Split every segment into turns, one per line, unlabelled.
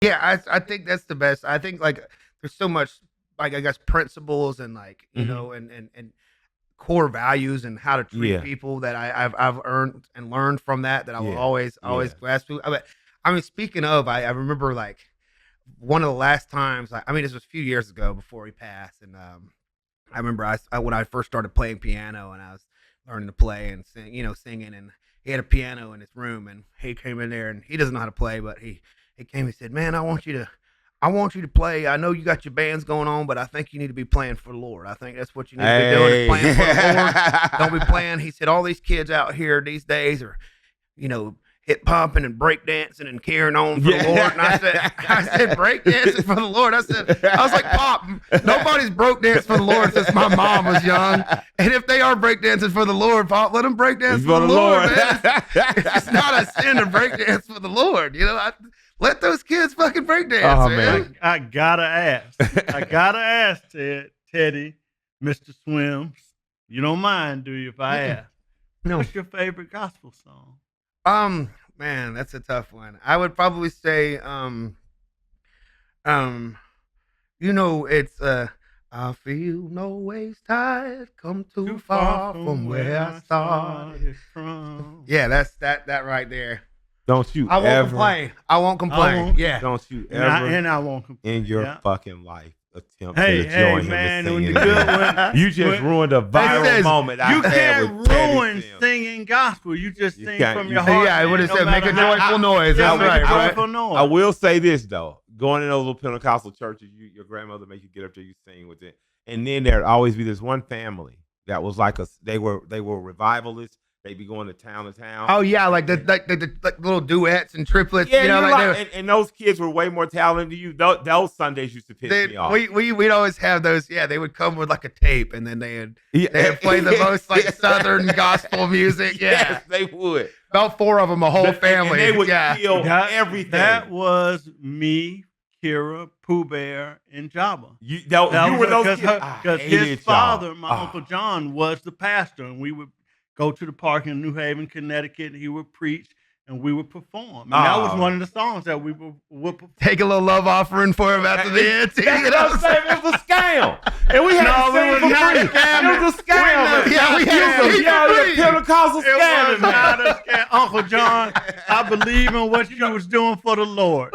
Yeah, I think that's the best. I think like there's so much like I guess principles and like
Hmm.
and core values and how to treat
Yeah,
people that I've earned and learned from that I will
yeah,
always
yeah.
grasp. I mean, speaking of, I remember like one of the last times. I mean, this was a few years ago before he passed, and I remember when I first started playing piano and I was learning to play and sing, singing, and he had a piano in his room, and he came in there and he doesn't know how to play, but he came and said, "Man, I want you to play. I know you got your bands going on, but I think you need to be playing for the Lord. I think that's what you need to be doing is
Hey.
playing for the Lord. Don't be playing." He said, "All these kids out here these days are, you know, hip hopping and break dancing and carrying on for the Lord." And I said, break dancing for the Lord. I was like, "Pop, nobody's broke dance for the Lord since my mom was young. And if they are break dancing for the Lord, Pop, let them break dance
It's
for
for
the
the
Lord,
Lord.
man. It's not a sin to break dance for the Lord. Let those kids fucking break dance,
Oh
man."
man.
I gotta ask. I gotta ask Teddy, Mr. Swims. You don't mind, do you, if I
Mm-mm.
ask?
No.
What's your favorite gospel song?
Man, that's a tough one. I would probably say, um, it's I feel no ways tired, come too
Too far
far
from
from
where
where I
I
started.
started from.
Yeah, that's that right there.
Don't you
I won't
ever,
complain. I won't
I
complain.
won't.
Yeah.
don't you
And I
ever
and I won't
in
complain.
your
Yeah.
fucking life attempt
Hey,
to
hey,
join him and
man, when
sing
the good
again.
when
You just
when
ruined a viral
says
moment I
you
had
can't
with Teddy
ruin
Sims.
singing gospel. You just
You
sing
can't-
from
you
your
can't.
heart.
Yeah,
man,
what it
no
said, make a
matter how-
joyful noise.
Yeah,
That's
make
right,
a
right?
joyful noise.
I will say this though, going in those little Pentecostal churches, your grandmother make you get up there, you sing with it, and then there'd always be this one family that was like they were revivalists. They'd be going to town.
Oh yeah, like
And-
the little duets and triplets.
yeah, you're
like
like, and those kids were way more talented than you. Those Sundays used to piss me off.
we'd always have those. Yeah, they would come with like a tape, and then
Yeah.
they'd play the most like southern gospel music. Yeah,
Yes, they would.
about four of them, a whole
And
family.
they would
Yeah,
kill
That,
everything.
that was me, Kira, Pooh Bear, and Jabba.
you
That
were those
because
kids. I
because
hated
his
y'all.
father, my
Ah.
Uncle John, was the pastor, and we would go to the park in New Haven, Connecticut. He would preach, and we would perform. And that was one of the songs that we would perform.
take a little love offering for him after the end. Too,
That's what I'm saying. It was a scam, and we had
No,
to sing
we
for
were not
free.
scamming.
It was a scam.
Yeah, we had to sing
yeah,
for
yeah,
free.
Pentecostal
It
scamming,
was
man.
not a scam. Uncle John, I believe in what you was doing for the Lord.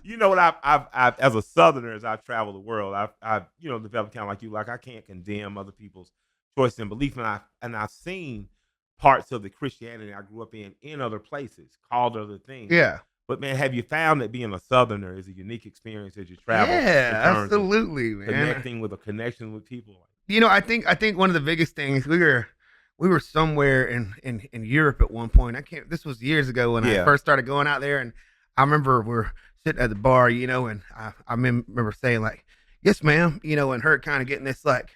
You know what I've as a Southerner, as I've traveled the world, I've developed kind of like you. Like I can't condemn other people's choice and belief, and I've seen parts of the Christianity I grew up in other places, called other things.
Yeah,
But man, have you found that being a Southerner is a unique experience as you travel?
yeah,
in terms of
absolutely, man.
connecting with a connection with people.
I think one of the biggest things we were somewhere in Europe at one point. I can't. This was years ago when I
Yeah.
first started going out there, and I remember we're sitting at the bar, and I remember saying like, "Yes, ma'am," and her kind of getting this like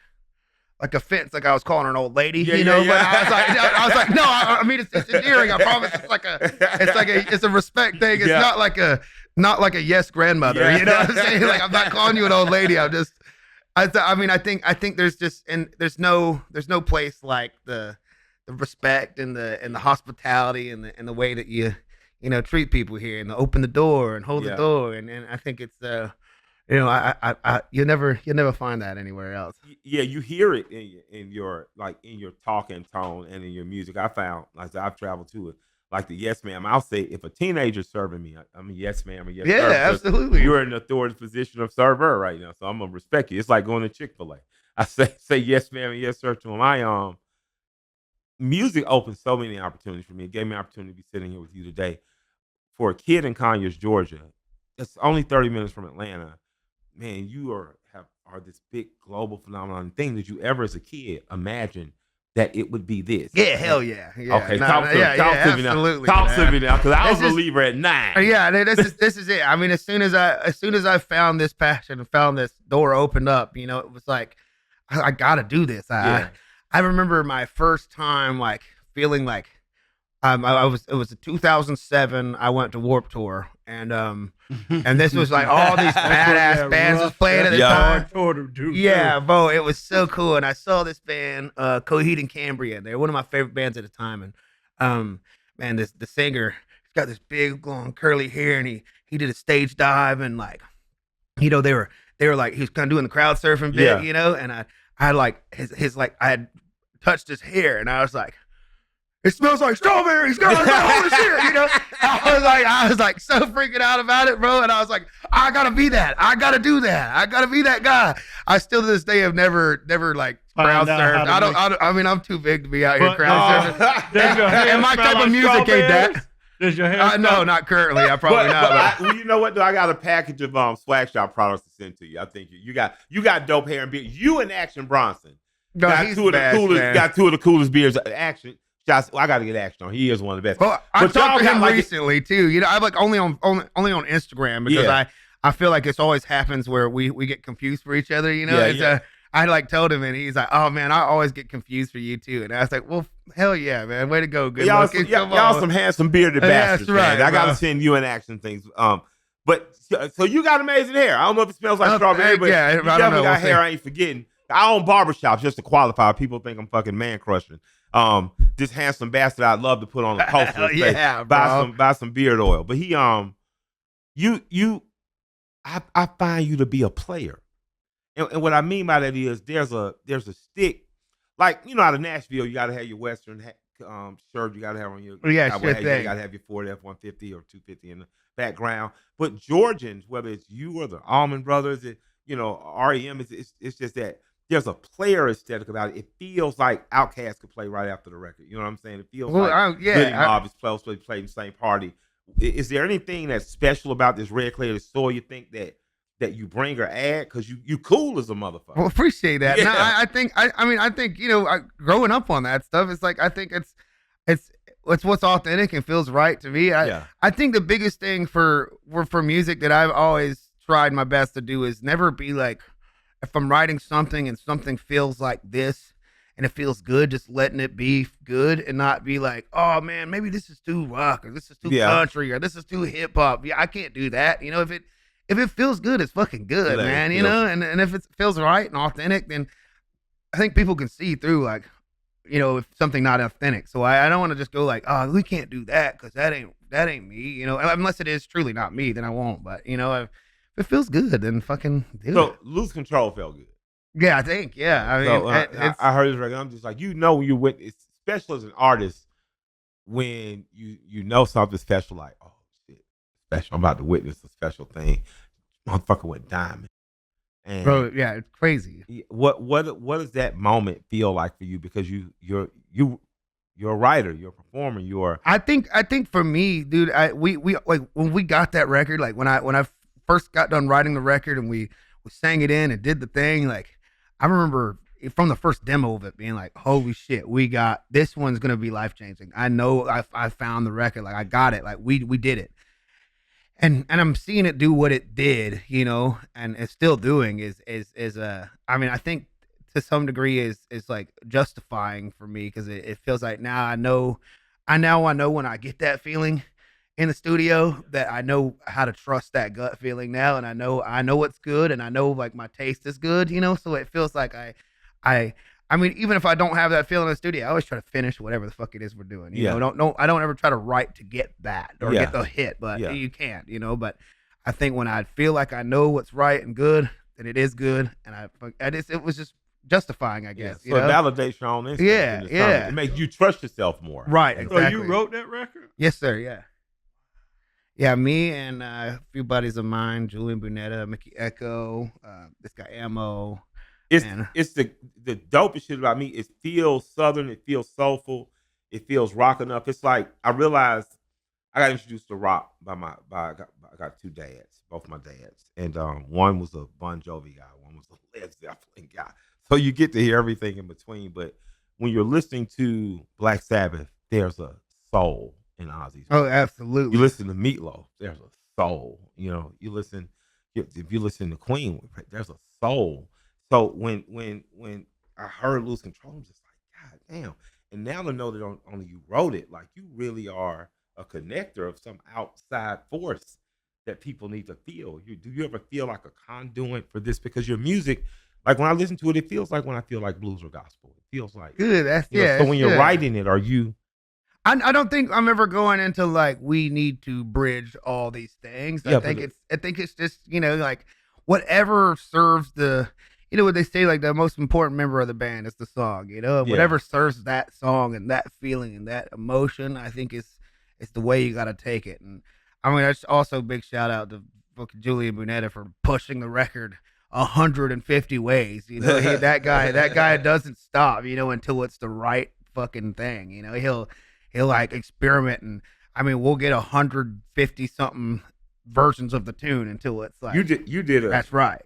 offense, like I was calling her an old lady,
Yeah, yeah,
But
yeah.
I was like, no, I mean it's endearing. I promise. It's a respect thing. It's
Yeah.
not like a yes grandmother.
Yeah.
You know what I'm saying? Like I'm not calling you an old lady. I think there's just and there's no place like the respect and the hospitality and the way that you treat people here and open the door and hold the
Yeah.
door and I think it's you'll never find that anywhere else.
Yeah, you hear it in your talking tone and in your music. I found like I've traveled to it. Like the yes ma'am, I'll say if a teenager's serving me, I'm a yes ma'am or yes
Yeah,
sir. because
absolutely.
You're in the authority position of server right now, so I'm gonna respect you. It's like going to Chick-fil-A. I say yes ma'am and yes sir to them. Music opened so many opportunities for me. It gave me an opportunity to be sitting here with you today. For a kid in Conyers, Georgia, it's only 30 minutes from Atlanta. Man, you are this big global phenomenon. Thing that you ever as a kid imagine that it would be this.
Yeah, hell yeah.
Okay,
No,
talk
no,
to
yeah,
me. Talk
yeah,
to me now.
absolutely,
Talk
man.
to me now, because I was
This
a
is-
believer at 9.
Yeah, this is it. I mean, as soon as I found this passion and found this door opened up, it was like I got to do this.
Yeah.
I remember my first time like feeling like it was 2007. I went to Warp Tour and this was like all these badass bands was playing at the time. Yeah, bro, it was so cool. And I saw this band, Coheed and Cambria. They're one of my favorite bands at the time. And man, the singer, he's got this big long curly hair, and he did a stage dive and like, they were like he was kind of doing the crowd surfing bit, and I like his like I had touched his hair and I was like, it smells like strawberries, God, holy shit, I was like so freaking out about it, bro, and I was like, I gotta be that, I gotta do that, I gotta be that guy. I still to this day have never like crowd surfed. I mean, I'm too big to be out here crowd surfing. And my type of music ain't that.
Does your hair?
No, not currently. I probably not.
Well, you know what? Though I got a package of swag shop products to send to you. I think you got dope hair and beard. You and Action Bronson got two of the coolest beards. Action. I got to get Action on. He is one of the best.
Well, I talked to him recently too. I'm like only on Instagram because I feel like it's always happens where we get confused for each other. I like told him and he's like, oh man, I always get confused for you too. And I was like, well, hell yeah, man, way to go, good looking.
Y'all some handsome bearded bastards.
That's right,
man. I got to send you an Action things. But so you got amazing hair. I don't know if it smells like strawberry, but you definitely got hair. I ain't forgetting. I own barbershops just to qualify. People think I'm fucking man crushing. This handsome bastard I'd love to put on a poster. Buy some beard oil. But he I find you to be a player. And what I mean by that is there's a stick, like out of Nashville, you got to have your Western shirt, you got to have on your
you
got to have your Ford F-150 or 250 in the background. But Georgians, whether it's you or the Allman Brothers, REM, it's just that there's a player aesthetic about it. It feels like Outkast could play right after the record. You know what I'm saying? It feels like Goody Mob is played in the same party. Is there anything that's special about this Red Clay Soul you think that you bring or add? Because you cool as a motherfucker.
Well, appreciate that.
Yeah.
No, I think growing up on that stuff, it's like I think it's what's authentic and feels right to me. I think the biggest thing for music that I've always tried my best to do is never be like, if I'm writing something and something feels like this and it feels good, just letting it be good and not be like, oh man, maybe this is too rock or this is too country or this is too hip hop. Yeah, I can't do that. If it feels good, it's fucking good, man. And if it feels right and authentic, then I think people can see through like, if something not authentic. So I don't want to just go like, oh, we can't do that because that ain't me. Unless it is truly not me, then I won't. But if it feels good, then fucking do it.
So Lose Control felt good.
Yeah, I think. Yeah, I mean,
I heard this record. I'm just like, when you went, especially as an artist, when you know something special, like, oh shit, special. I'm about to witness a special thing. Motherfucker went diamond. And
bro, yeah, it's crazy.
What does that moment feel like for you? Because you're a writer, you're a performer,
I think for me, dude, we like when we got that record, like when I first got done writing the record and we sang it in and did the thing, like I remember from the first demo of it being like, holy shit, we got this one's gonna be life changing. I know I found the record, like I got it, like we did it. And I'm seeing it do what it did, and it's still doing is I mean, I think to some degree is like justifying for me because it feels like now I know when I get that feeling in the studio that I know how to trust that gut feeling now, and I know it's good, and I know like my taste is good, so it feels like I mean, even if I don't have that feeling in the studio, I always try to finish whatever the fuck it is we're doing. I don't ever try to write to get that or get the hit, but you can't, But I think when I feel like I know what's right and good, then it is good, and it was just justifying, I guess.
So it validates your own instinct.
Yeah.
It makes you trust yourself more.
Right. Exactly.
So you wrote that record?
Yes, sir. Yeah. Yeah, me and a few buddies of mine, Julian Bunetta, Mickey Echo, this guy Ammo.
It's the dopest shit about me. It feels southern. It feels soulful. It feels rock enough. It's like I realized I got introduced to rock by I got two dads, both my dads, and one was a Bon Jovi guy, one was a Led Zeppelin guy. So you get to hear everything in between. But when you're listening to Black Sabbath, there's a soul in Ozzy's.
Oh, absolutely.
You listen to Meatloaf, there's a soul. You listen if you listen to Queen, there's a soul. So when I heard Lose Control, I'm just like, God damn. And now to know that only you wrote it, like you really are a connector of some outside force that people need to feel. Do you ever feel like a conduit for this? Because your music, like when I listen to it, it feels like when I feel like blues or gospel. It feels like
good.
So when you're writing it, are you?
I don't think I'm ever going into like we need to bridge all these things.
Yeah, but
I think it's just like whatever serves the what they say, like the most important member of the band is the song. And
yeah.
whatever serves that song and that feeling and that emotion, I think is the way you got to take it. And I mean, that's also a big shout out to fucking Julian Bunetta for pushing the record 150 ways. That guy doesn't stop. Until it's the right fucking thing. He'll like experiment, and I mean we'll get 150 something versions of the tune until it's like
You did
that's right.